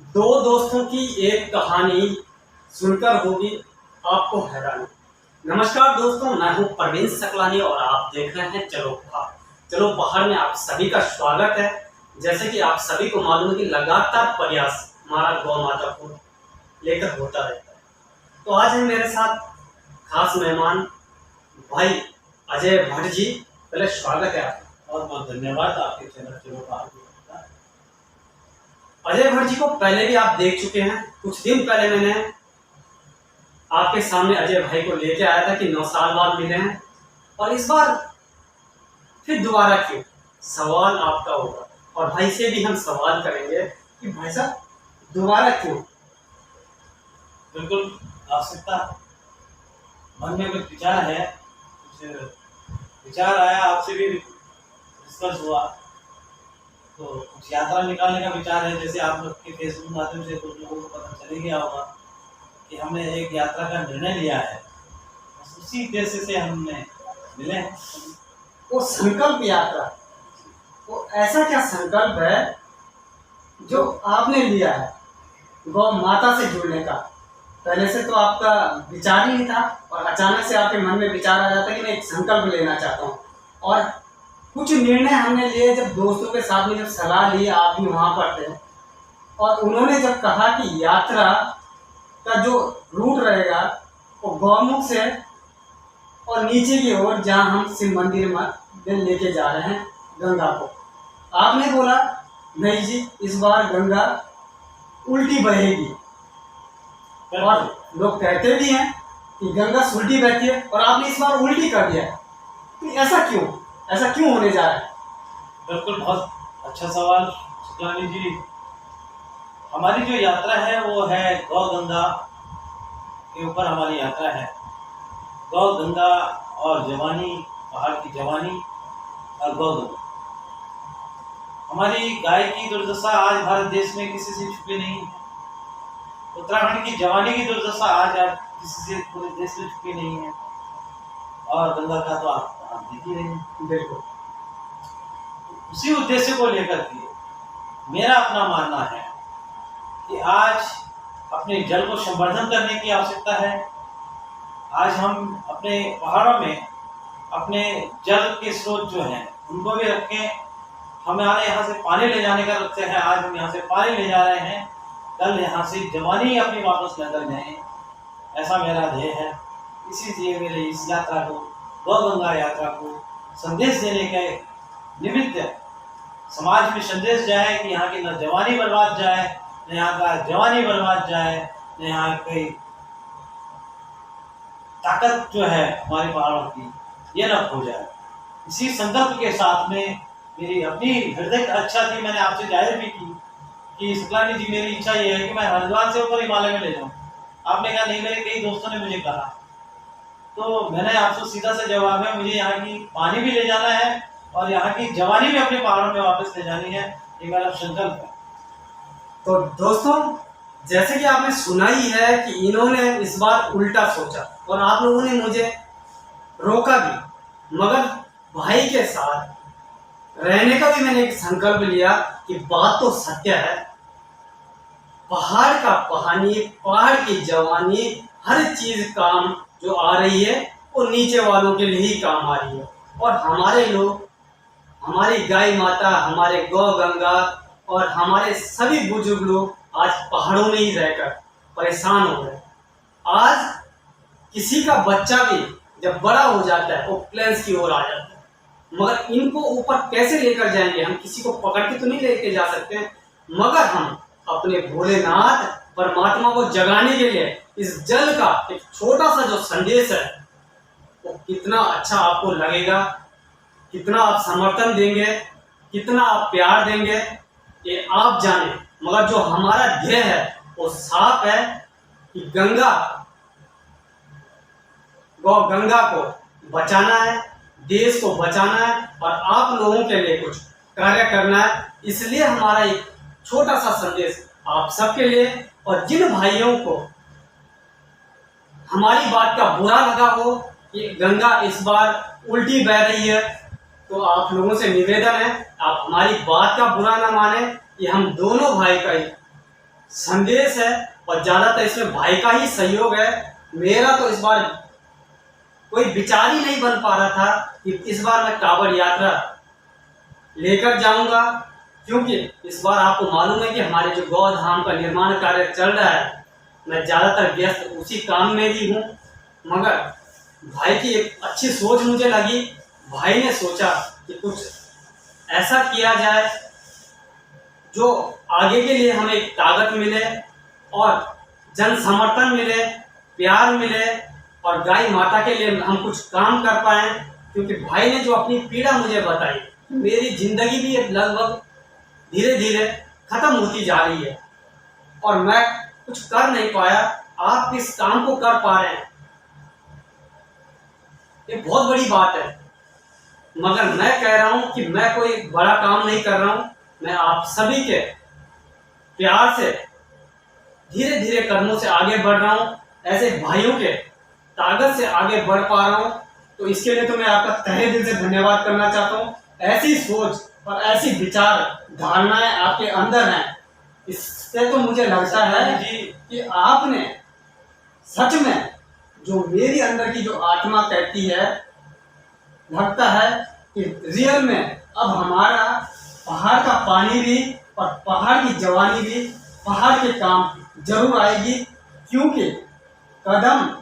दो दोस्तों की एक कहानी सुनकर होगी आपको हैरानी। नमस्कार दोस्तों, मैं हूं प्रवीण सकलानी और आप देख रहे हैं चलो पहाड़ में आप सभी का स्वागत है। जैसे कि आप सभी को मालूम है कि लगातार प्रयास हमारा गौ माता को लेकर होता रहता है। तो आज है मेरे साथ खास मेहमान भाई अजय भट्ट जी। पहले स्वागत है आपका। बहुत बहुत धन्यवाद आपके चैनल चलो पहाड़। अजय भट्ट जी को पहले भी आप देख चुके हैं। कुछ दिन पहले मैंने आपके सामने अजय भाई को लेके आया था कि 9 साल बाद मिले हैं, और इस बार फिर दोबारा क्यों, सवाल आपका होगा। और भाई से भी हम सवाल करेंगे कि भाई साहब दोबारा क्यों। बिल्कुल आवश्यकता, मन में कुछ विचार है, कुछ विचार आया, आपसे भी डिस्कस हुआ तो कुछ यात्रा निकालने का विचार है। जैसे आप लोग के फेसबुक माध्यम से कुछ लोगों को पता चल ही गया होगा कि हमने एक यात्रा का निर्णय लिया है। बस उसी उद्देश्य से हमने मिले। वो संकल्प यात्रा, वो ऐसा क्या संकल्प है जो आपने लिया है गौ माता से जुड़ने का? पहले से तो आपका विचार ही नहीं था और अचानक से आपके मन में विचार आ जाता है कि मैं एक संकल्प लेना चाहता हूँ। और कुछ निर्णय हमने लिए जब दोस्तों के साथ में, जब सलाह ली, आप भी वहाँ पर थे, और उन्होंने जब कहा कि यात्रा का जो रूट रहेगा वो गौमुख से और नीचे की ओर, जहाँ हम शिव मंदिर में लेके जा रहे हैं गंगा को, आपने बोला नहीं जी इस बार गंगा उल्टी बहेगी। और लोग कहते भी हैं कि गंगा उल्टी बहती है, और आपने इस बार उल्टी कर दिया। तो ऐसा क्यों होने जा रहा है? बिल्कुल, बहुत अच्छा सवाल सुखलानी जी। हमारी जो यात्रा है वो है गौ गंगा के ऊपर हमारी यात्रा है। गौ गंगा और जवानी, पहाड़ की जवानी और गौ गंगा। हमारी गाय की दुर्दशा आज भारत देश में किसी से छुपी नहीं है। उत्तराखंड की जवानी की दुर्दशा आज किसी से पूरे देश में छुपी नहीं है। और गंगा का तो आप देख ही रहे हैं। बिल्कुल, उसी उद्देश्य को लेकर के मेरा अपना मानना है कि आज अपने जल को संवर्धन करने की आवश्यकता है। आज हम अपने पहाड़ों में अपने जल के स्रोत जो हैं उनको भी रखें। हमारे यहाँ से पानी ले जाने का लक्ष्य है। आज हम यहाँ से पानी ले जा रहे हैं, कल यहाँ से जवानी अपनी वापस लेकर जाएं, ऐसा मेरा ध्येय है। इसीलिए मेरे इस यात्रा को, गौ गंगा यात्रा को संदेश देने के निमित्त समाज में संदेश जाए कि यहाँ की न जवानी बर्बाद जाए, न यहाँ का जवानी बर्बाद जाए, न यहाँ की ताकत जो है हमारे पहाड़ों की ये न खो जाए। इसी संकल्प के साथ में मेरी अपनी हृदय इच्छा थी, मैंने आपसे जाहिर भी की कि शुक्लानी जी मेरी इच्छा ये है कि मैं हरिद्वार से ऊपर हिमालय में ले जाऊँ। आपने कहा नहीं, मेरे कई दोस्तों ने मुझे कहा, तो मैंने आपसे सीधा सा जवाब है, मुझे यहाँ की पानी भी ले जाना है और यहाँ की जवानी भी अपने पहाड़ों में वापस ले जानी है। ये मेरा संकल्प है। तो दोस्तों, जैसे कि आपने सुना ही है कि इन्होंने इस बार उल्टा सोचा और आप लोगों ने मुझे रोका भी, मगर भाई के साथ रहने का भी मैंने एक संकल्प लिया कि बात तो सत्य है। पहाड़ का कहानी, पहाड़ की जवानी, हर चीज काम जो आ रही है वो नीचे वालों के लिए ही काम आ रही है। और हमारे लोग, हमारी गाय माता, हमारे गौ गंगा और हमारे सभी बुजुर्ग लोग आज पहाड़ों में ही रहकर परेशान हो गए। आज किसी का बच्चा भी जब बड़ा हो जाता है वो प्लेन्स की ओर आ जाता है, मगर इनको ऊपर कैसे लेकर जाएंगे? हम किसी को पकड़ के तो नहीं लेके जा सकते, मगर हम अपने भोलेनाथ परमात्मा को जगाने के लिए इस जल का एक छोटा सा जो संदेश है वो कितना अच्छा आपको लगेगा, कितना आप समर्थन देंगे, कितना आप प्यार देंगे, ये आप जाने। मगर जो हमारा ध्येय है वो साफ है कि गंगा को बचाना है, देश को बचाना है और आप लोगों के लिए कुछ कार्य करना है। इसलिए हमारा एक छोटा सा संदेश आप सबके लिए, और जिन भाइयों को हमारी बात का बुरा लगा हो कि गंगा इस बार उल्टी बह रही है, तो आप लोगों से निवेदन है आप हमारी बात का बुरा ना माने। ये हम दोनों भाई का ही संदेश है और ज़्यादातर इसमें भाई का ही सहयोग है। मेरा तो इस बार कोई विचार ही नहीं बन पा रहा था कि इस बार मैं कांवड़ यात्रा लेकर जाऊंगा, क्योंकि इस बार आपको मालूम है कि हमारे जो गौ धाम का निर्माण कार्य चल रहा है, मैं ज़्यादातर व्यस्त उसी काम में ही हूँ। मगर भाई की एक अच्छी सोच मुझे लगी। भाई ने सोचा कि कुछ ऐसा किया जाए जो आगे के लिए हमें ताकत मिले और जन समर्थन मिले, प्यार मिले और गाय माता के लिए हम कुछ काम कर पाएँ। क्योंकि भाई ने जो अपनी पीड़ा मुझे बताई, मेरी जिंदगी भी लगभग धीरे धीरे खत्म होती जा रही है और मैं कुछ कर नहीं पाया। आप इस काम को कर पा रहे हैं, ये बहुत बड़ी बात है। मगर मैं कह रहा हूं कि मैं कोई बड़ा काम नहीं कर रहा हूं, मैं आप सभी के प्यार से धीरे धीरे कदमों से आगे बढ़ रहा हूं, ऐसे भाइयों के ताकत से आगे बढ़ पा रहा हूं। तो इसके लिए तो मैं आपका तहे दिल से धन्यवाद करना चाहता हूं। ऐसी सोच और ऐसी विचार धारणाएं आपके अंदर हैं, इससे तो मुझे लगता है कि आपने सच में जो मेरी अंदर की जो आत्मा कहती है, लगता है कि रियल में अब हमारा पहाड़ का पानी भी और पहाड़ की जवानी भी पहाड़ के काम जरूर आएगी। क्योंकि कदम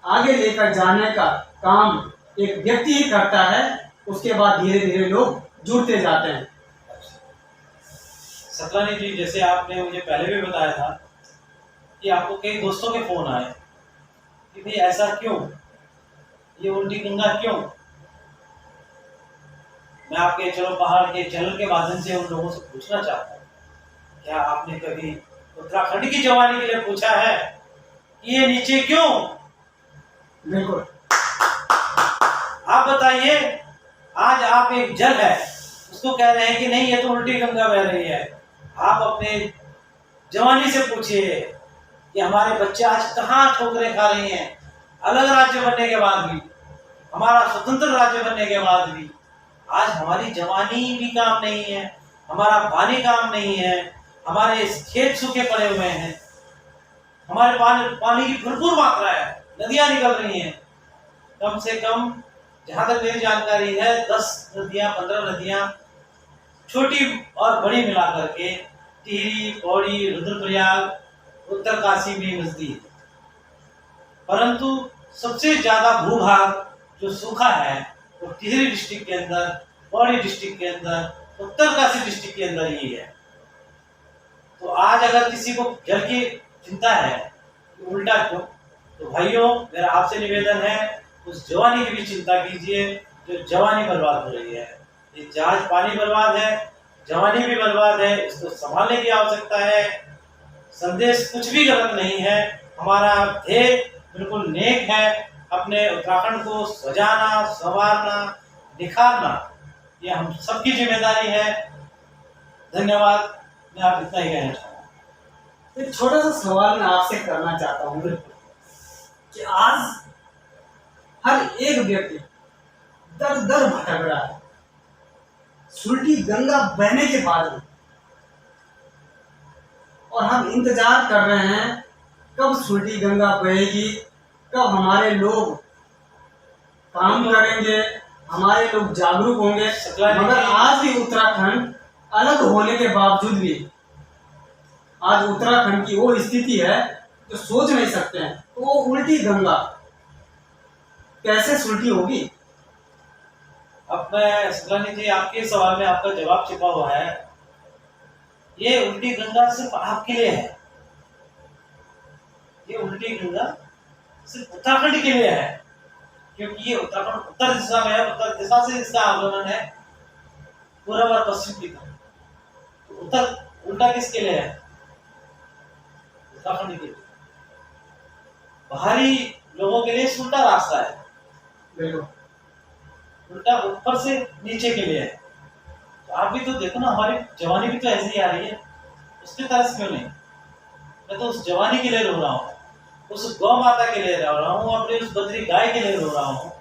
आगे लेकर जाने का काम एक व्यक्ति ही करता है, उसके बाद धीरे धीरे लोग जुड़ते जाते हैं। सतलानी जी, जैसे आपने मुझे पहले भी बताया था कि आपको कई दोस्तों के फोन आए कि भाई ऐसा क्यों, ये उल्टी गंगा क्यों। मैं आपके चलो पहाड़ के चैनल के माध्यम से उन लोगों से पूछना चाहता हूँ, क्या आपने कभी उत्तराखंड की जवानी के लिए पूछा है कि ये नीचे क्यों? बिल्कुल। आप बताइए, आज आप एक जल है उसको कह रहे हैं कि नहीं ये तो उल्टी गंगा बह रही है। आप अपने जवानी से पूछिए कि हमारे बच्चे आज कहाँ ठोकरें खा रही हैं, अलग राज्य बनने के बाद भी, हमारा स्वतंत्र राज्य बनने के बाद भी आज हमारी जवानी भी काम नहीं है, हमारा पानी काम नहीं है, हमारे खेत सूखे पड़े हुए हैं, हमारे पानी की भरपूर मात्रा है, नदियां निकल रही हैं। कम से कम जहां तक मेरी जानकारी है 10 नदियां 15 नदियां छोटी और बड़ी मिलाकर के टिहरी, पौड़ी, रुद्रप्रयाग, उत्तरकाशी में मिलती है। परंतु सबसे ज्यादा भूभाग जो सूखा है वो टिहरी डिस्ट्रिक्ट के अंदर, पौड़ी डिस्ट्रिक्ट के अंदर, उत्तरकाशी डिस्ट्रिक्ट के अंदर ही है। तो आज अगर किसी को जल की चिंता है तो उल्टा क्यों, तो भाइयों मेरा आपसे निवेदन है उस जवानी की भी चिंता कीजिए जो जवानी बर्बाद हो रही है। ये जहाज पानी बर्बाद है, जवानी भी बर्बाद है, इसको संभालने की आवश्यकता है। संदेश कुछ भी गलत नहीं है, हमारा ध्येय बिल्कुल नेक है, अपने उत्तराखंड को सजाना, संवारना, निखारना, ये हम सबकी जिम्मेदारी है। धन्यवाद। मैं आप इतना ही कहना चाहूँगा। एक छोटा सा सवाल मैं आपसे करना चाहता हूँ कि आज हर एक व्यक्ति दर दर भटक रहा है सुल्टी गंगा बहने के बाद में, और हम इंतजार कर रहे हैं कब सुल्टी गंगा बहेगी, कब हमारे लोग काम करेंगे, हमारे लोग जागरूक होंगे। मगर आज भी उत्तराखंड अलग होने के बावजूद भी आज उत्तराखंड की वो स्थिति है जो सोच नहीं सकते हैं। तो वो उल्टी गंगा कैसे सुल्टी होगी? अब मैं सतलानी जी आपके सवाल में आपका जवाब छिपा हुआ है। ये उल्टी गंगा सिर्फ आपके लिए है, ये उल्टी गंगा सिर्फ उत्तराखंड के लिए है, क्योंकि ये उत्तराखंड उत्तर दिशा में है, उत्तर दिशा से इसका आगमन है पूर्व और पश्चिम की तरफ। तो उत्तर उल्टा किसके लिए है? उत्तराखंड के लिए। बाहरी लोगों के लिए उल्टा रास्ता है, उल्टा ऊपर से नीचे के लिए है। तो आप भी तो देखो ना, हमारी जवानी भी तो ऐसी ही आ रही है, उसकी तरह क्यों नहीं? मैं तो उस जवानी के लिए रो रहा हूँ, उस गौ माता के लिए रो रहा हूँ, अपने उस बद्री गाय के लिए रो रहा हूँ,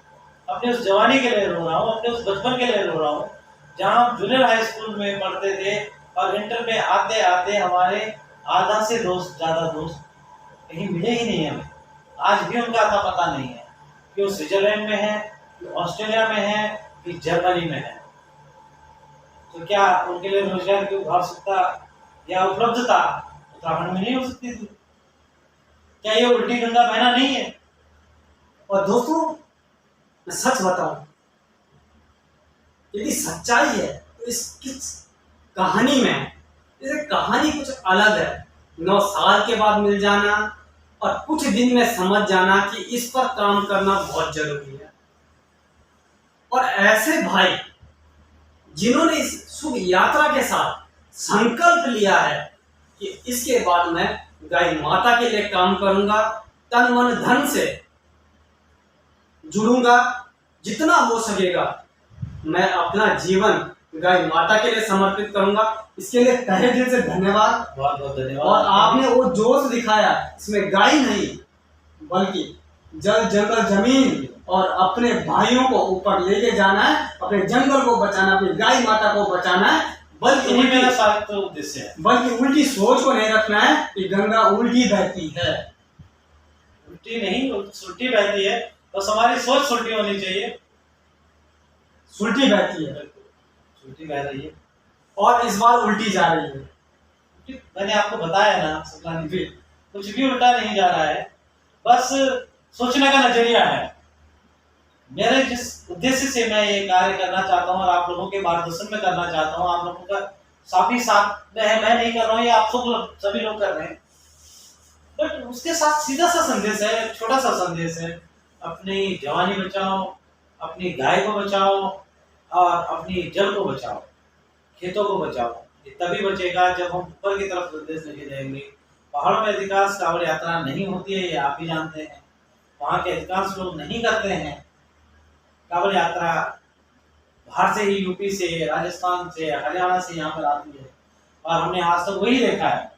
अपने उस जवानी के लिए रो रहा हूँ, अपने उस बचपन के लिए रो रहा हूँ, जहाँ हम जूनियर हाई स्कूल में पढ़ते थे और इंटर में आते आते हमारे आधा से दोस्त ज़्यादा दोस्त कहीं मिले ही नहीं हमें। आज भी उनका अता पता नहीं है कि वो स्विट्जरलैंड में है, कि ऑस्ट्रेलिया में है, कि जर्मनी में है। तो क्या उनके लिए रोजगार की आवश्यकता या उपलब्धता उत्तराखंड में नहीं हो सकती थी? क्या ये उल्टी गंगा बहना नहीं है? और दोस्तों, मैं सच बताऊं, यदि सच्चाई है तो इस किस कहानी में, इसे कहानी कुछ अलग है। 9 साल के बाद मिल जाना और कुछ दिन में समझ जाना कि इस पर काम करना बहुत जरूरी है। और ऐसे भाई जिन्होंने इस शुभ यात्रा के साथ संकल्प लिया है कि इसके बाद मैं गाय माता के लिए काम करूंगा, तन मन धन से जुड़ूंगा, जितना हो सकेगा मैं अपना जीवन गाय माता के लिए समर्पित करूंगा। इसके लिए तहे दिल से धन्यवाद। बहुत बहुत धन्यवाद। और आपने वो जोश दिखाया, इसमें गाय नहीं बल्कि जल जंगल जमीन और अपने भाइयों को ऊपर लेके जाना है, अपने जंगल को बचाना, अपनी गाय माता को बचाना है, बल्कि यही मेरा सारा उद्देश्य है। बल्कि उल्टी सोच को नहीं रखना है कि गंगा उल्टी बहती है। उल्टी नहीं, सुलटी बहती है, बस हमारी सोच सुलटी होनी चाहिए। सुलटी बहती है सुलटी बह रही है और इस बार उल्टी जा रही है। मैंने आपको बताया ना सुल्तान जी, कुछ भी उल्टा नहीं जा रहा है, बस सोचने का नजरिया है। मेरे जिस उद्देश्य से मैं ये कार्य करना चाहता हूँ और आप लोगों के मार्गदर्शन में करना चाहता हूँ, आप लोगों का साथ साथ में है, मैं नहीं कर रहा हूँ, ये आप सब सभी लोग कर रहे हैं, बट उसके साथ सीधा सा संदेश है, छोटा सा संदेश है। अपनी जवानी बचाओ, अपनी गाय को बचाओ और अपनी जल को बचाओ, खेतों को बचाओ। ये तभी बचेगा जब हम ऊपर की तरफ संदेश लेके जाएंगे। पहाड़ों में अधिकांश कांवड़ यात्रा नहीं होती है, ये आप भी जानते हैं। वहाँ के अधिकांश लोग नहीं करते हैं कांवड़ यात्रा। बाहर से ही, यूपी से, राजस्थान से, हरियाणा से यहाँ पर आती है और हमने आज तक वही देखा है,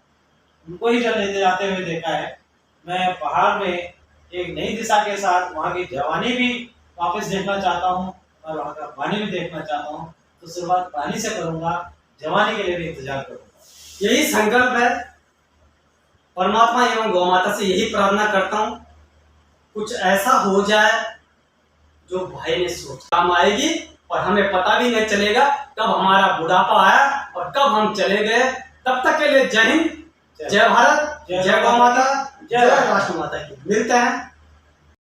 उनको ही जल लेते जाते हुए देखा है। मैं पहाड़ में एक नई दिशा के साथ वहाँ की जवानी भी वापस देखना चाहता हूँ और वहाँ का पानी भी देखना चाहता हूँ। तो शुरुआत पानी से करूँगा, जवानी के लिए भी इंतजार करूँगा। यही संकल्प है। परमात्मा एवं गौ माता से यही प्रार्थना करता हूँ, कुछ ऐसा हो जाए जो भाई ने सोचा काम आएगी और हमें पता भी नहीं चलेगा कब हमारा बुढ़ापा आया और कब हम चले गए। तब तक के लिए जय हिंद, जय भारत, जय गौ माता, जय राष्ट्र माता की। मिलते हैं।